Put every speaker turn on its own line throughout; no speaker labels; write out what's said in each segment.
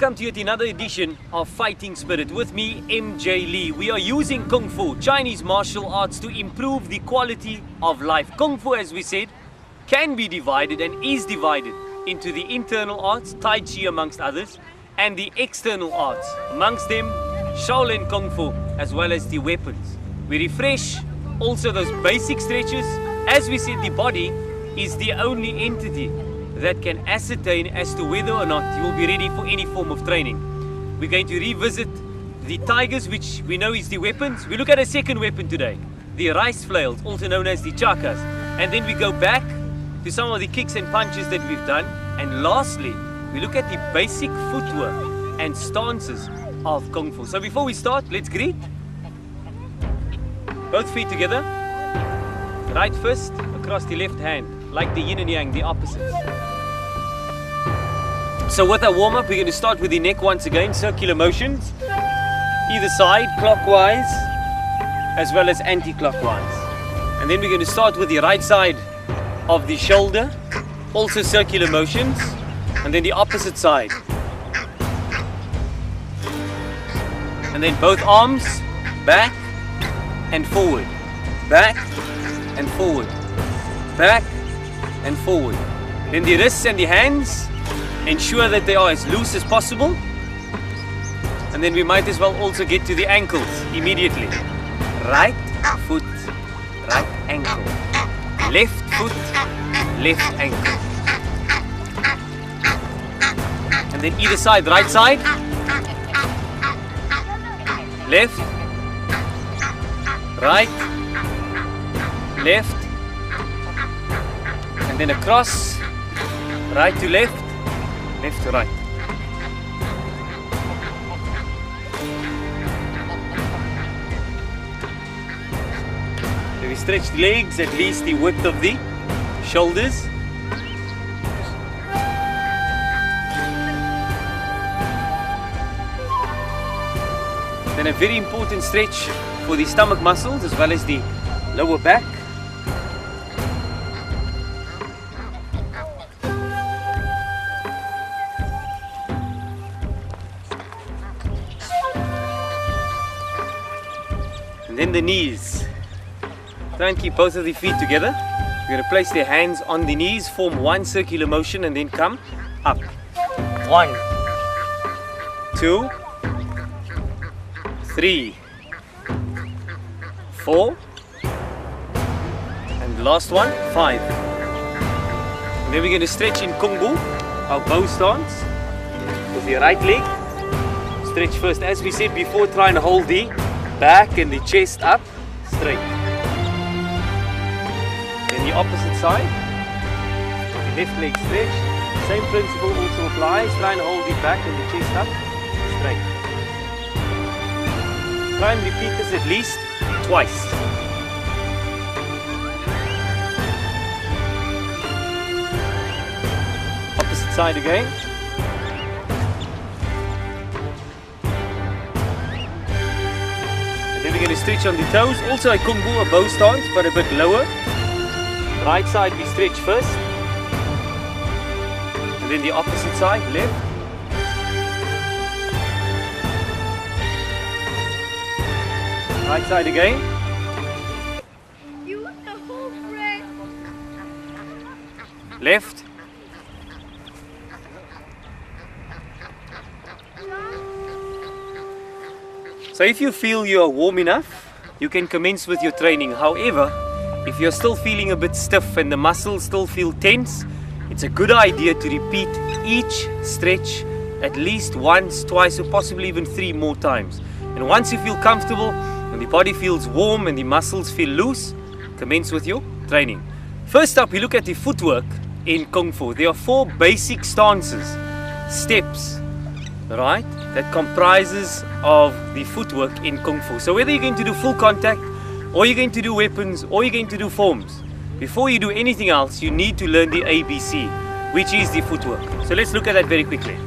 welcome to yet another edition of Fighting Spirit with me, MJ Lee. We are using Kung Fu, Chinese martial arts, to improve the quality of life. Kung Fu, as we said, can be divided and is divided into the internal arts, Tai Chi amongst others, and the external arts, amongst them Shaolin Kung Fu, as well as the weapons. We refresh also those basic stretches. As we said, the body is the only entity that can ascertain as to whether or not you will be ready for any form of training. We're going to revisit the tigers, which we know is the weapons. We look at a second weapon today, the rice flails, also known as the chakas. And then we go back to some of the kicks and punches that we've done. And lastly, we look at the basic footwork and stances of Kung Fu. So before we start, let's greet. Both feet together. Right fist across the left hand, like the yin and yang, the opposites. So with our warm-up, we're going to start with the neck once again, circular motions, either side, clockwise, as well as anti-clockwise. And then we're going to start with the right side of the shoulder, also circular motions, and then the opposite side. And then both arms, back and forward, back and forward, back and forward. Then the wrists and the hands, ensure that they are as loose as possible. And then we might as well also get to the ankles immediately. Right foot, right ankle. Left foot, left ankle. And then either side, right side. Left, right, left. And then across, right to left, left to right. So we stretch the legs at least the width of the shoulders. Then a very important stretch for the stomach muscles as well as the lower back. And then the knees. Try and keep both of the feet together. We're going to place their hands on the knees, form one circular motion, and then come up. 1, 2, 3, 4, and the last one, 5. And then we're going to stretch in Kungfu, our bow stance, with the right leg. Stretch first, as we said before, try and hold the back and the chest up straight. Then the opposite side, the left leg stretch. Same principle also applies. Try and hold the back and the chest up straight. Try and repeat this at least twice. Opposite side again. Then we're going to stretch on the toes. Also a Kung Fu, a bow stance, but a bit lower. Right side we stretch first. And then the opposite side, left. Right side again.
You want the whole bread?
Left. So if you feel you are warm enough, you can commence with your training. However, if you're still feeling a bit stiff and the muscles still feel tense, it's a good idea to repeat each stretch at least once, twice, or possibly even 3 more times. And once you feel comfortable and the body feels warm and the muscles feel loose, commence with your training. First up, we look at the footwork in Kung Fu. There are 4 basic stances, steps, right, that comprises of the footwork in Kung Fu. So whether you're going to do full contact, or you're going to do weapons, or you're going to do forms, before you do anything else, you need to learn the ABC, which is the footwork. So let's look at that very quickly.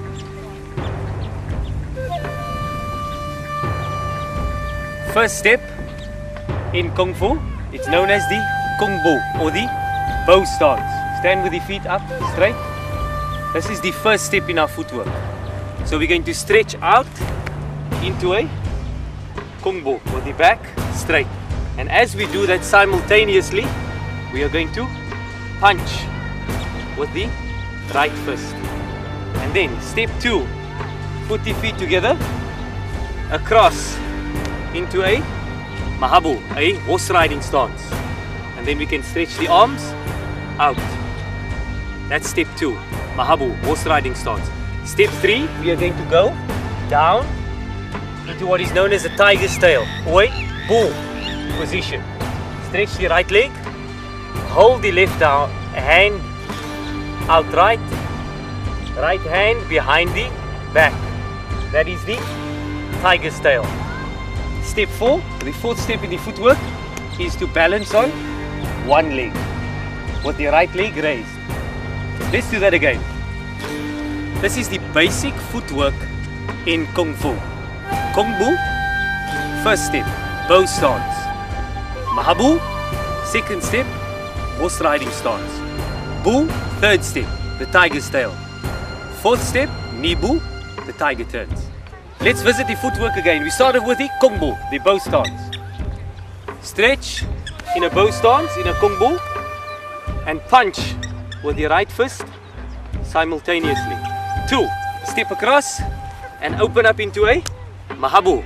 First step in Kung Fu, it's known as the Kung Bu, or the bow stance. Stand with the feet up straight. This is the first step in our footwork. So we're going to stretch out into a Kungfu with the back straight. And as we do that simultaneously, we are going to punch with the right fist. And then step 2, put the feet together, across into a Mahabu, a horse riding stance. And then we can stretch the arms out. That's step 2, Mahabu, horse riding stance. Step 3, we are going to go down into what is known as a tiger's tail, or a bull position. Stretch the right leg, hold the left hand outright, right hand behind the back. That is the tiger's tail. Step 4, the fourth step in the footwork, is to balance on one leg with the right leg raised. Let's do that again. This is the basic footwork in Kung Fu. Kungfu, first step, bow stance. Mahabu, second step, horse riding stance. Bu, third step, the tiger's tail. Fourth step, Nibu, the tiger turns. Let's visit the footwork again. We started with the Kungfu, the bow stance. Stretch in a bow stance, in a Kungfu, and punch with the right fist simultaneously. 2, step across and open up into a Mahabu,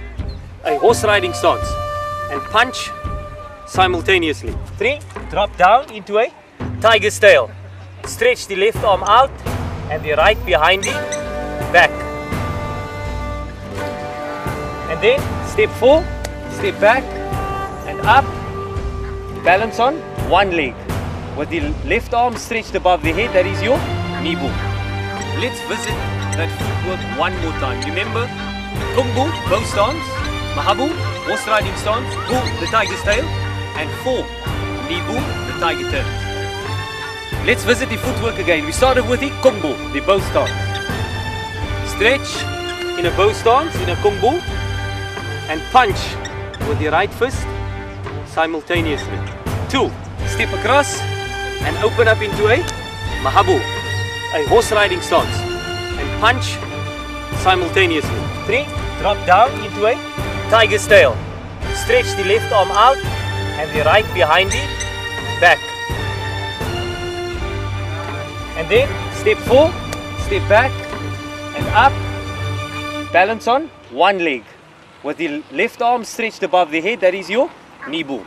a horse riding stance, and punch simultaneously. 3, drop down into a tiger's tail. Stretch the left arm out and the right behind the back. And then step 4, step back and up, balance on one leg with the left arm stretched above the head. That is your Nibu. Let's visit that footwork one more time. Remember, Kungfu, bow stance, Mahabu, horse riding stance, Bu, the tiger's tail, and 4, Nibu, the tiger turns. Let's visit the footwork again. We started with the Kungfu, the bow stance. Stretch in a bow stance, in a Kungfu, and punch with the right fist simultaneously. 2, step across and open up into a Mahabu, a horse riding stance, and punch simultaneously. 3, drop down into a tiger's tail. Stretch the left arm out and the right behind the back. And then step 4, step back and up, balance on one leg with the left arm stretched above the head. That is your Nibu.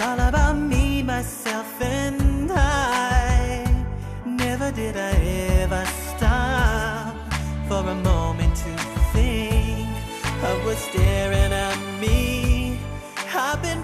All about me, myself, and I. Never did I ever stop for a moment to think of what's staring at me. I've been